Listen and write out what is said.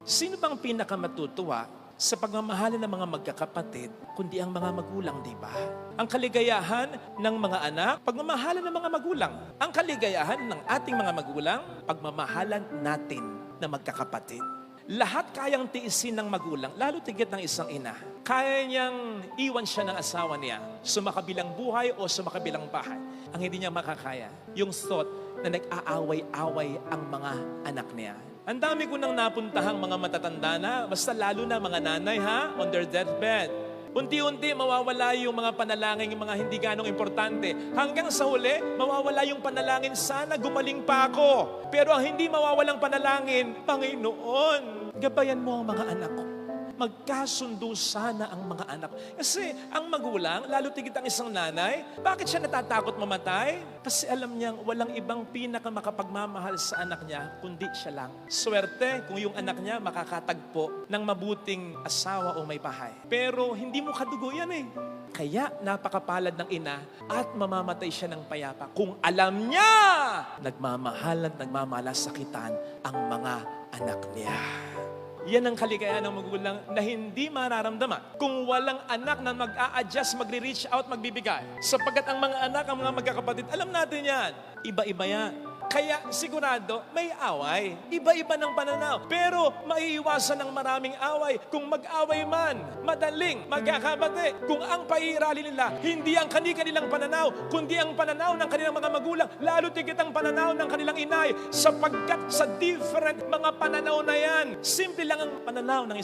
Sino bang pinakamatutuwa sa pagmamahalan ng mga magkakapatid, kundi ang mga magulang, di ba? Ang kaligayahan ng mga anak, pagmamahalan ng mga magulang. Ang kaligayahan ng ating mga magulang, pagmamahalan natin na magkakapatid. Lahat kayang tiisin ng magulang, lalo tigit ng isang ina. Kaya niyang iwan siya ng asawa niya, sumakabilang buhay o sumakabilang bahay. Ang hindi niya makakaya, yung thought na nag-aaway-away ang mga anak niya. Ang dami ko nang napuntahang mga matatanda na, basta lalo na mga nanay on their deathbed. Unti-unti mawawala yung mga panalangin, yung mga hindi ganong importante. Hanggang sa huli, mawawala yung panalangin, sana gumaling pa ako. Pero ang hindi mawawalang panalangin, Panginoon, gabayan mo ang mga anak ko. Magkasundo sana ang mga anak. Kasi ang magulang, lalo tigit ang isang nanay, bakit siya natatakot mamatay? Kasi alam niyang walang ibang pinakamakapagmamahal sa anak niya, kundi siya lang. Swerte kung yung anak niya makakatagpo ng mabuting asawa o may bahay. Pero hindi mo kadugo yan eh. Kaya napakapalad ng ina at mamamatay siya ng payapa kung alam niya nagmamahal at nagmamalasakitan ang mga anak niya. Yan ang kaligayahan ng magulang na hindi mararamdaman kung walang anak na mag-a-adjust, magre-reach out, magbibigay. Sapagkat ang mga anak, ang mga magkakapatid, alam natin yan. Iba-iba yan. Kaya sigurado, may away. Iba-iba ng pananaw. Pero maiiwasan ng maraming away. Kung mag-away man, madaling magkakabati. Kung ang pairali nila, hindi ang kanilang pananaw, kundi ang pananaw ng kanilang mga magulang, lalo tigit ang pananaw ng kanilang inay. Sapagkat sa different mga pananaw na yan, simple lang ang pananaw ng